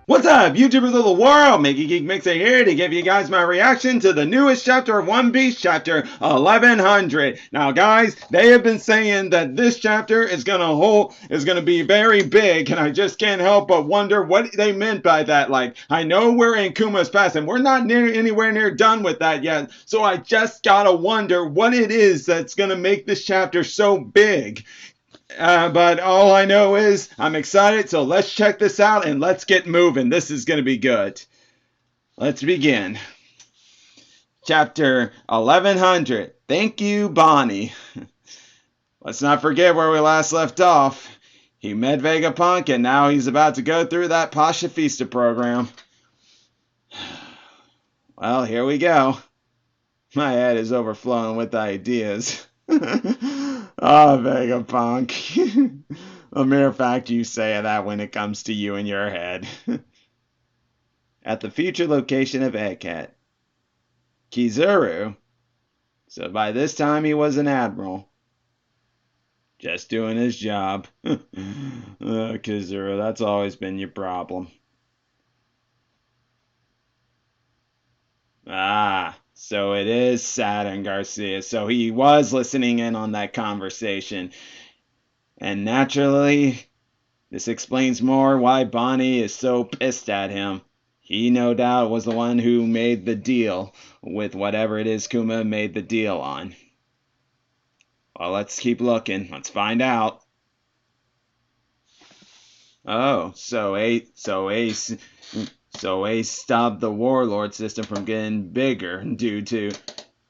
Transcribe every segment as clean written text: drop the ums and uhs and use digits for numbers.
What's up, YouTubers of the world? MegaGeekMixer here to give you guys my reaction to the newest chapter of One Piece, chapter 1100. Now, guys, they have been saying that this chapter is gonna be very big, and I just can't help but wonder what they meant by that. Like, I know we're in Kuma's past, and we're not anywhere near done with that yet. So I just gotta wonder what it is that's gonna make this chapter so big. But all I know is I'm excited, so let's check this out and let's get moving. This is going to be good. Let's begin. Chapter 1100. Thank you, Bonney. Let's not forget where we last left off. He met Vegapunk, and now he's about to go through that Pasha Fista program. Well, here we go. My head is overflowing with ideas. Oh, Vegapunk. A mere fact you say that when it comes to you in your head. At the future location of Egghead. Kizaru. So by this time he was an admiral. Just doing his job. Kizaru, that's always been your problem. Ah, so it is Saturn Garcia. So he was listening in on that conversation. And naturally, this explains more why Bonney is so pissed at him. He no doubt was the one who made the deal with whatever it is Kuma made the deal on. Well, let's keep looking. Let's find out. Oh, so Ace stopped the warlord system from getting bigger due to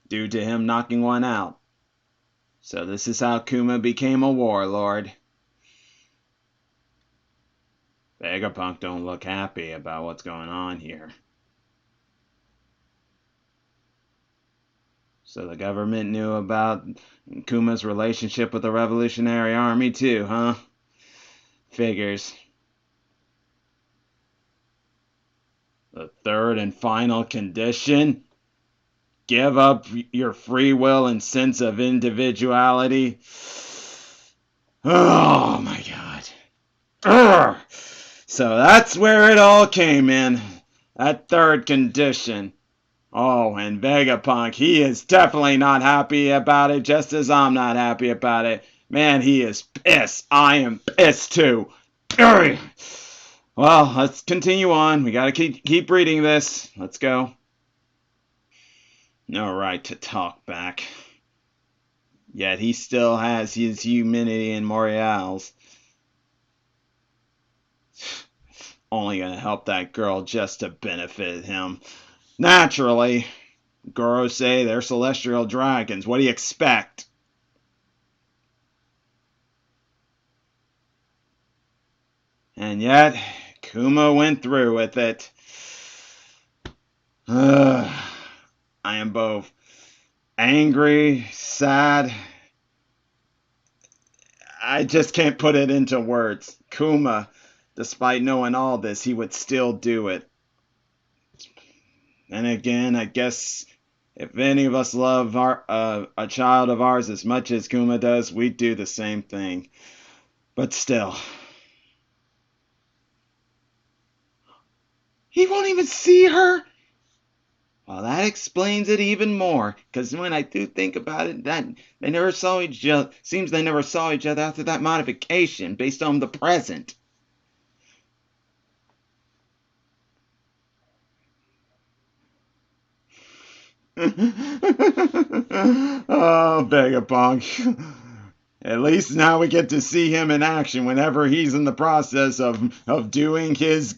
him knocking one out. So this is how Kuma became a warlord. Vegapunk don't look happy about what's going on here. So the government knew about Kuma's relationship with the Revolutionary Army too, huh? Figures. The third and final condition? Give up your free will and sense of individuality. Oh my god. Urgh. So that's where it all came in. That third condition. Oh, and Vegapunk, he is definitely not happy about it, just as I'm not happy about it. Man, he is pissed. I am pissed too. Urgh. Well, let's continue on. We gotta keep reading this. Let's go. No right to talk back. Yet he still has his humanity and morals. Only gonna help that girl just to benefit him. Naturally. Goro say they're celestial dragons. What do you expect? And yet, Kuma went through with it. I am both angry, sad. I just can't put it into words. Kuma, despite knowing all this, he would still do it. And again, I guess if any of us love a child of ours as much as Kuma does, we'd do the same thing. But still. He won't even see her? Well, that explains it even more, because when I do think about it, that they never saw each other. Seems they never saw each other after that modification, based on the present. Oh, Vegapunk. At least now we get to see him in action whenever he's in the process of doing his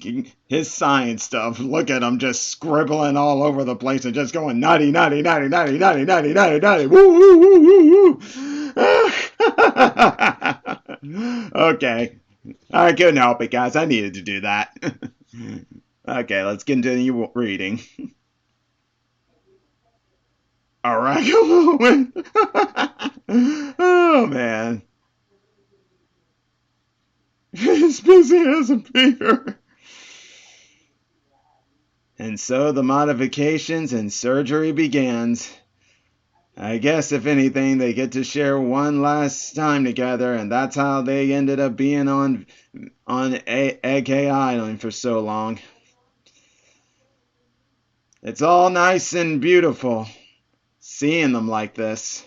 science stuff. Look at him just scribbling all over the place and just going nutty, nutty, nutty, nutty, nutty, nutty, nutty, nutty. Woo, woo, woo, woo, woo. Okay. I couldn't help it, guys. I needed to do that. Okay, let's continue reading. All right, oh man, he's busy as a beaver. And so the modifications and surgery begins. I guess if anything, they get to share one last time together, and that's how they ended up being on Egghead Island for so long. It's all nice and beautiful seeing them like this.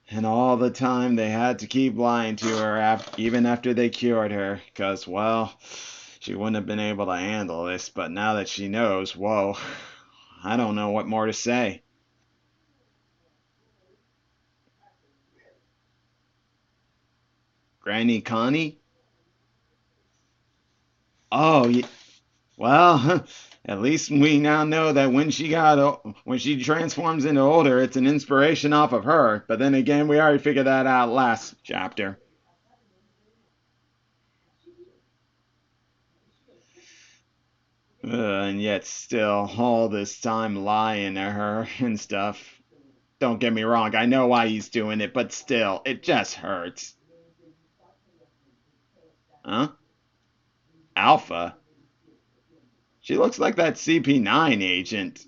And all the time they had to keep lying to her even after they cured her, because, well, she wouldn't have been able to handle this. But now that she knows, whoa, I don't know what more to say. Granny Connie? Oh, well, at least we now know that when she transforms into older, it's an inspiration off of her. But then again, we already figured that out last chapter. And yet still, all this time lying to her and stuff. Don't get me wrong, I know why he's doing it, but still, it just hurts. Huh? Alpha? She looks like that CP9 agent.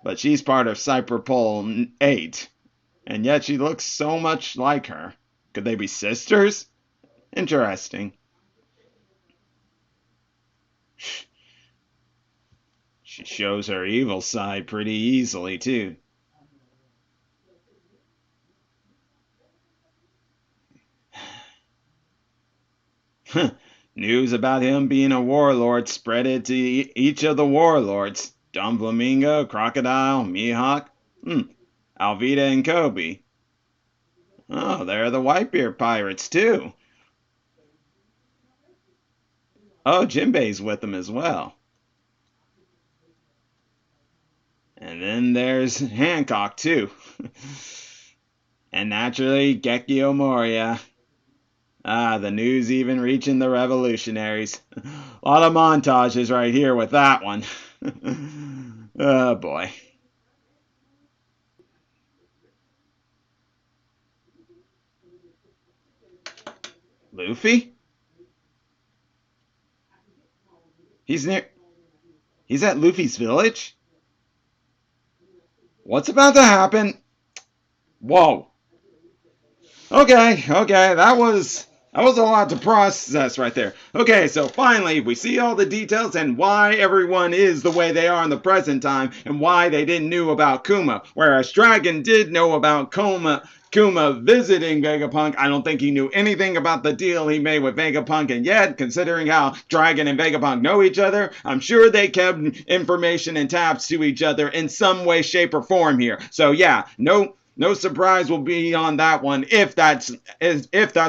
But she's part of Cyberpol 8. And yet she looks so much like her. Could they be sisters? Interesting. She shows her evil side pretty easily, too. News about him being a warlord spread it to each of the warlords. Dumb Flamingo, Crocodile, Mihawk, Alvita and Kobe. Oh, they're the Whitebeard pirates, too. Oh, Jinbei's with them as well. And then there's Hancock, too. And naturally, Gekio Moria. Ah, the news even reaching the revolutionaries. A lot of montages right here with that one. Oh, boy. Luffy? He's at Luffy's village? What's about to happen? Whoa. Okay, that was a lot to process right there. Okay, so finally we see all the details and why everyone is the way they are in the present time and why they didn't know about Kuma. Whereas Dragon did know about Kuma visiting Vegapunk. I don't think he knew anything about the deal he made with Vegapunk, and yet, considering how Dragon and Vegapunk know each other, I'm sure they kept information and tabs to each other in some way, shape, or form here. So yeah, no surprise will be on that one if that's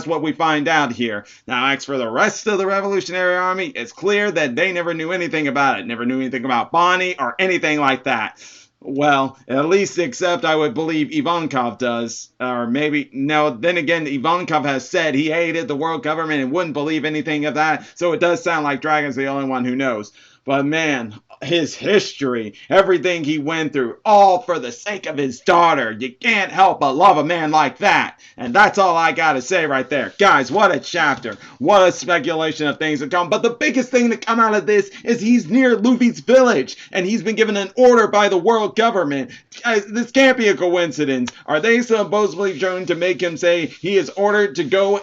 what we find out here. Now, as for the rest of the Revolutionary Army, it's clear that they never knew anything about it. Never knew anything about Bonney or anything like that. Well, at least except I would believe Ivankov does. Or maybe, no, then again, Ivankov has said he hated the world government and wouldn't believe anything of that. So it does sound like Dragon's the only one who knows. But man, his history, everything he went through, all for the sake of his daughter. You can't help but love a man like that. And that's all I gotta say right there. Guys, what a chapter. What a speculation of things to come. But the biggest thing to come out of this is he's near Luffy's village. And he's been given an order by the world government. Guys, this can't be a coincidence. Are they supposedly trying to make him say he is ordered to go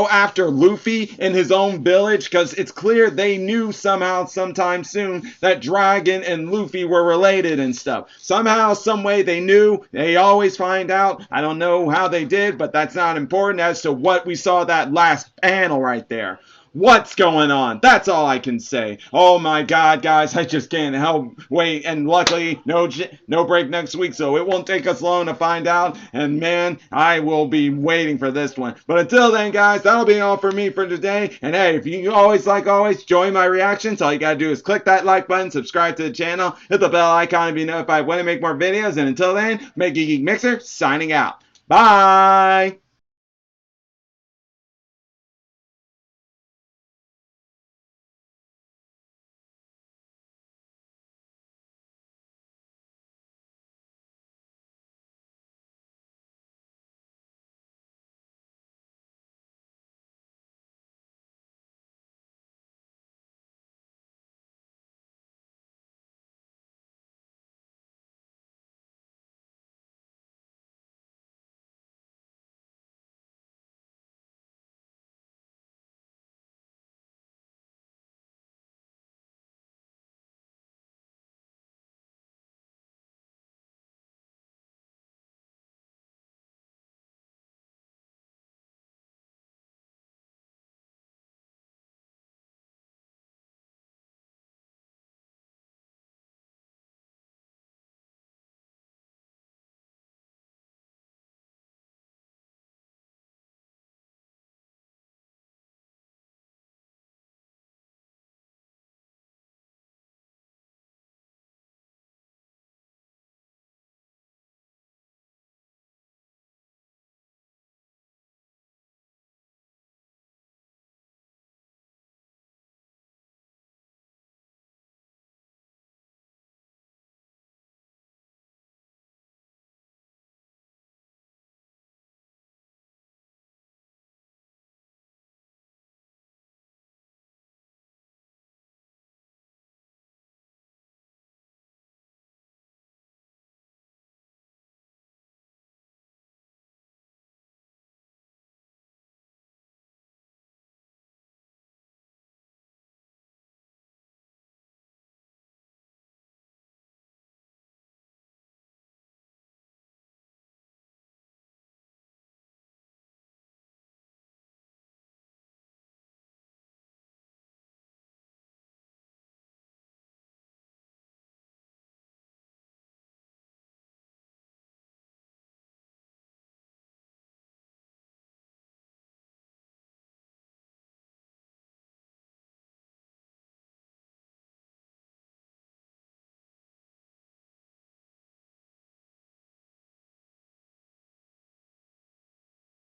after Luffy in his own village? Because it's clear they knew sometime soon that Dragon and Luffy were related and stuff. Somehow, some way they knew. They always find out. I don't know how they did, but that's not important as to what we saw that last panel right there. What's going on? That's all I can say. Oh my God, guys, I just can't help wait. And luckily, no break next week, so it won't take us long to find out. And man, I will be waiting for this one. But until then, guys, that'll be all for me for today. And hey, if you always join my reactions, all you gotta do is click that like button, subscribe to the channel, hit the bell icon to be notified when I make more videos. And until then, MegaGeekMixer signing out. Bye!